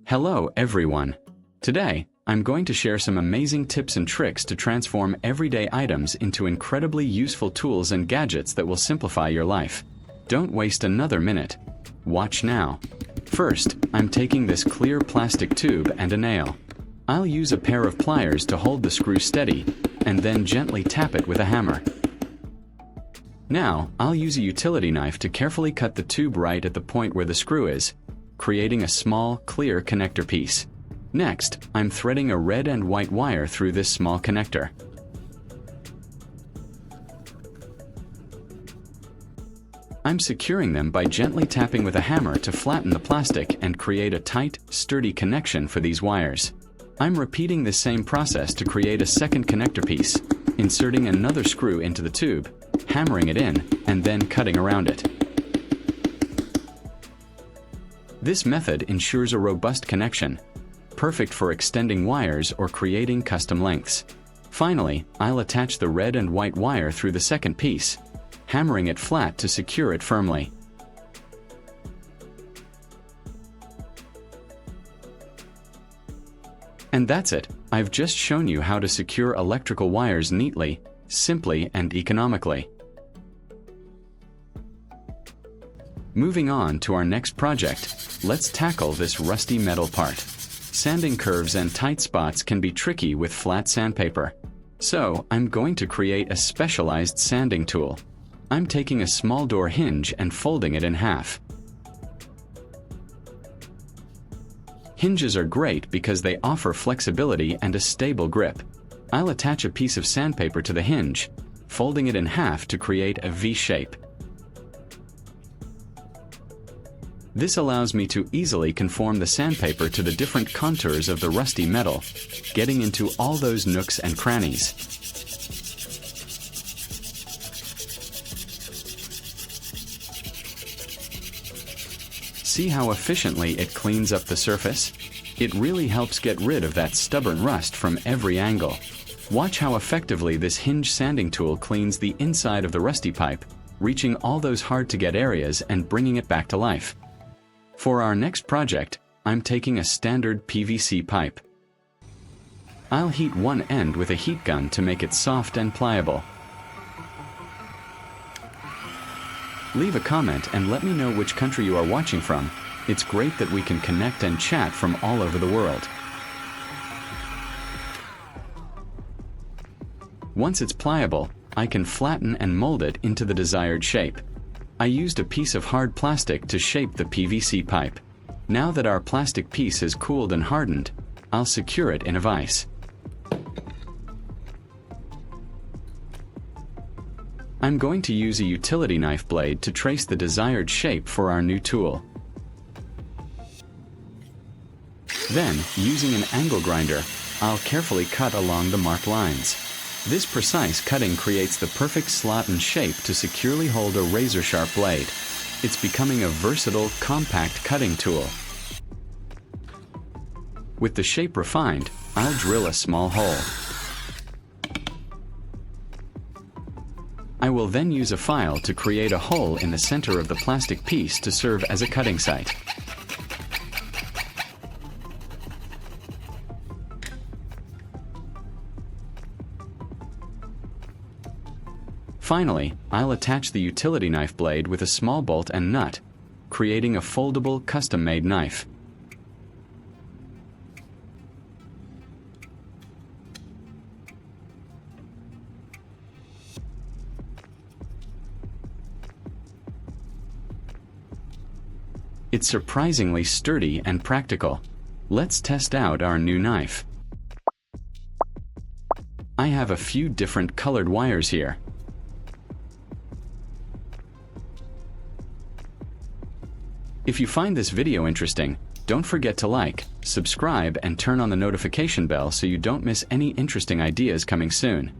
Hello everyone. Today, I'm going to share some amazing tips and tricks to transform everyday items into incredibly useful tools and gadgets that will simplify your life. Don't waste another minute. Watch now. First, I'm taking this clear plastic tube and a nail. I'll use a pair of pliers to hold the screw steady, and then gently tap it with a hammer. Now, I'll use a utility knife to carefully cut the tube right at the point where the screw is, creating a small, clear connector piece. Next, I'm threading a red and white wire through this small connector. I'm securing them by gently tapping with a hammer to flatten the plastic and create a tight, sturdy connection for these wires. I'm repeating this same process to create a second connector piece, inserting another screw into the tube, hammering it in, and then cutting around it. This method ensures a robust connection, perfect for extending wires or creating custom lengths. Finally, I'll attach the red and white wire through the second piece, hammering it flat to secure it firmly. And that's it. I've just shown you how to secure electrical wires neatly, simply, and economically. Moving on to our next project, let's tackle this rusty metal part. Sanding curves and tight spots can be tricky with flat sandpaper. So, I'm going to create a specialized sanding tool. I'm taking a small door hinge and folding it in half. Hinges are great because they offer flexibility and a stable grip. I'll attach a piece of sandpaper to the hinge, folding it in half to create a V shape. This allows me to easily conform the sandpaper to the different contours of the rusty metal, getting into all those nooks and crannies. See how efficiently it cleans up the surface? It really helps get rid of that stubborn rust from every angle. Watch how effectively this hinge sanding tool cleans the inside of the rusty pipe, reaching all those hard-to-get areas and bringing it back to life. For our next project, I'm taking a standard PVC pipe. I'll heat one end with a heat gun to make it soft and pliable. Leave a comment and let me know which country you are watching from. It's great that we can connect and chat from all over the world. Once it's pliable, I can flatten and mold it into the desired shape. I used a piece of hard plastic to shape the PVC pipe. Now that our plastic piece has cooled and hardened, I'll secure it in a vise. I'm going to use a utility knife blade to trace the desired shape for our new tool. Then, using an angle grinder, I'll carefully cut along the marked lines. This precise cutting creates the perfect slot and shape to securely hold a razor-sharp blade. It's becoming a versatile, compact cutting tool. With the shape refined, I'll drill a small hole. I will then use a file to create a hole in the center of the plastic piece to serve as a cutting site. Finally, I'll attach the utility knife blade with a small bolt and nut, creating a foldable, custom-made knife. It's surprisingly sturdy and practical. Let's test out our new knife. I have a few different colored wires here. If you find this video interesting, don't forget to like, subscribe, and turn on the notification bell so you don't miss any interesting ideas coming soon.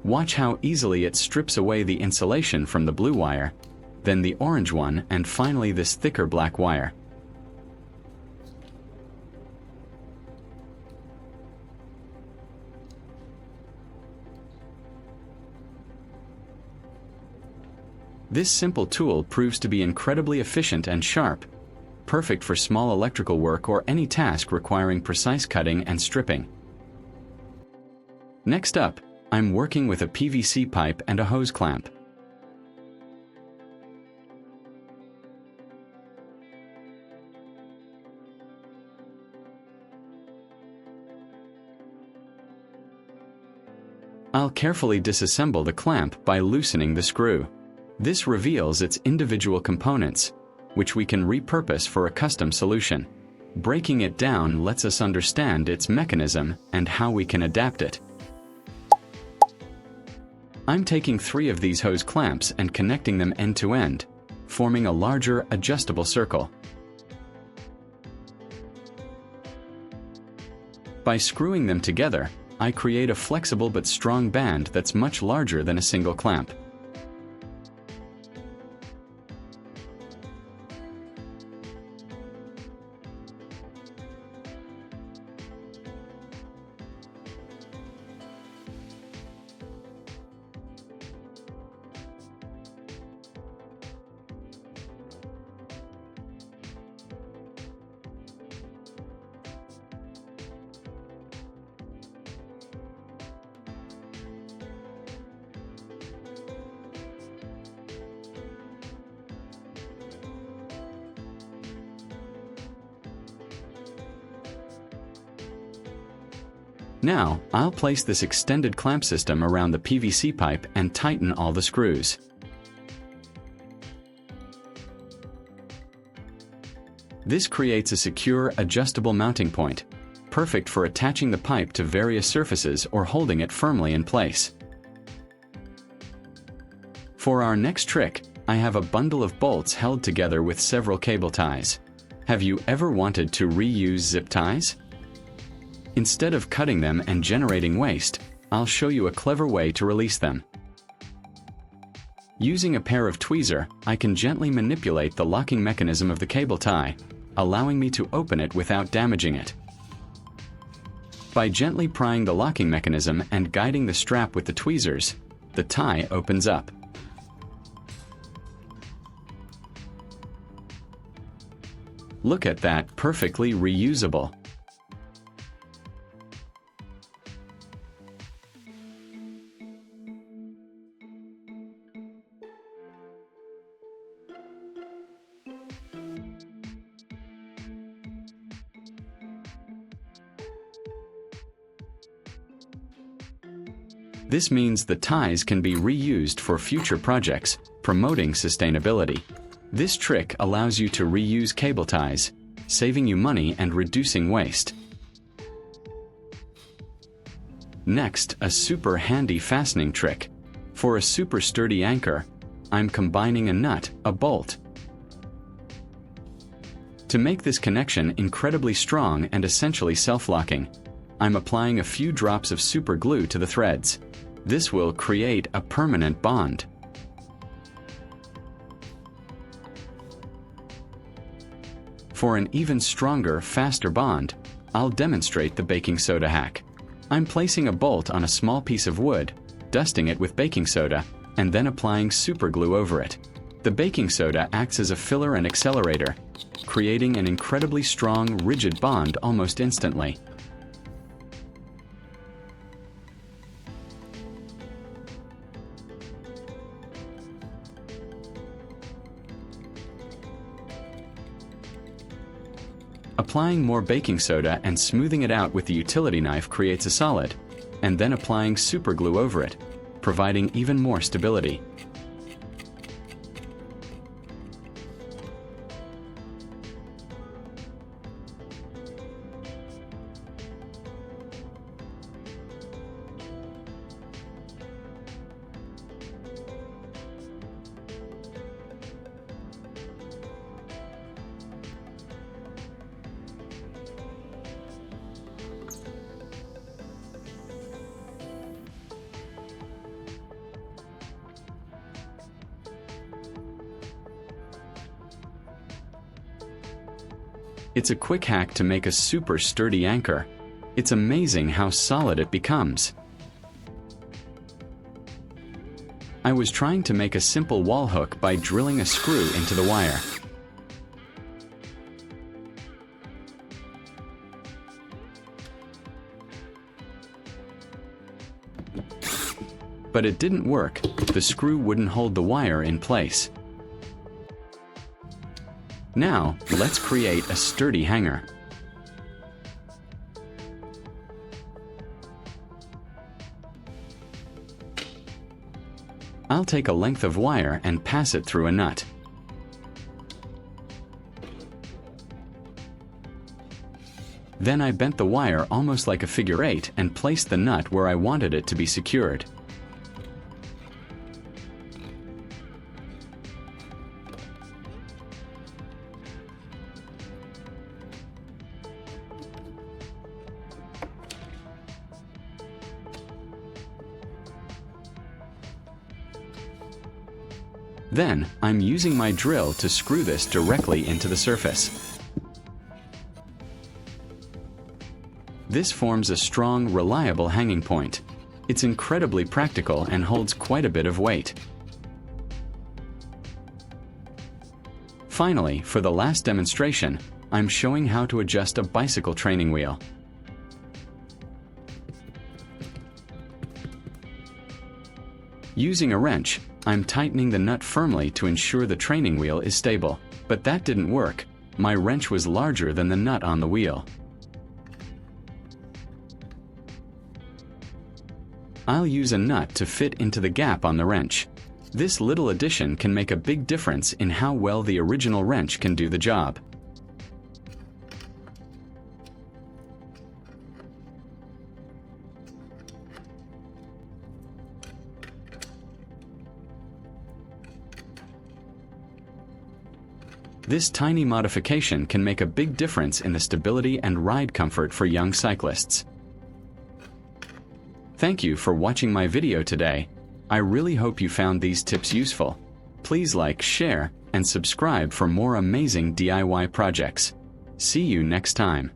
Watch how easily it strips away the insulation from the blue wire, then the orange one, and finally this thicker black wire. This simple tool proves to be incredibly efficient and sharp, perfect for small electrical work or any task requiring precise cutting and stripping. Next up, I'm working with a PVC pipe and a hose clamp. I'll carefully disassemble the clamp by loosening the screw. This reveals its individual components, which we can repurpose for a custom solution. Breaking it down lets us understand its mechanism and how we can adapt it. I'm taking 3 of these hose clamps and connecting them end to end, forming a larger adjustable circle. By screwing them together, I create a flexible but strong band that's much larger than a single clamp. Now, I'll place this extended clamp system around the PVC pipe and tighten all the screws. This creates a secure, adjustable mounting point, perfect for attaching the pipe to various surfaces or holding it firmly in place. For our next trick, I have a bundle of bolts held together with several cable ties. Have you ever wanted to reuse zip ties? Instead of cutting them and generating waste, I'll show you a clever way to release them. Using a pair of tweezers, I can gently manipulate the locking mechanism of the cable tie, allowing me to open it without damaging it. By gently prying the locking mechanism and guiding the strap with the tweezers, the tie opens up. Look at that, perfectly reusable. This means the ties can be reused for future projects, promoting sustainability. This trick allows you to reuse cable ties, saving you money and reducing waste. Next, a super handy fastening trick. For a super sturdy anchor, I'm combining a nut, a bolt. To make this connection incredibly strong and essentially self-locking, I'm applying a few drops of super glue to the threads. This will create a permanent bond. For an even stronger, faster bond, I'll demonstrate the baking soda hack. I'm placing a bolt on a small piece of wood, dusting it with baking soda, and then applying super glue over it. The baking soda acts as a filler and accelerator, creating an incredibly strong, rigid bond almost instantly. Applying more baking soda and smoothing it out with the utility knife creates a solid, and then applying super glue over it, providing even more stability. It's a quick hack to make a super sturdy anchor. It's amazing how solid it becomes. I was trying to make a simple wall hook by drilling a screw into the wire. But it didn't work. The screw wouldn't hold the wire in place. Now, let's create a sturdy hanger. I'll take a length of wire and pass it through a nut. Then I bent the wire almost like a figure eight and placed the nut where I wanted it to be secured. Then, I'm using my drill to screw this directly into the surface. This forms a strong, reliable hanging point. It's incredibly practical and holds quite a bit of weight. Finally, for the last demonstration, I'm showing how to adjust a bicycle training wheel. Using a wrench, I'm tightening the nut firmly to ensure the training wheel is stable. But that didn't work. My wrench was larger than the nut on the wheel. I'll use a nut to fit into the gap on the wrench. This little addition can make a big difference in how well the original wrench can do the job. This tiny modification can make a big difference in the stability and ride comfort for young cyclists. Thank you for watching my video today. I really hope you found these tips useful. Please like, share, and subscribe for more amazing DIY projects. See you next time.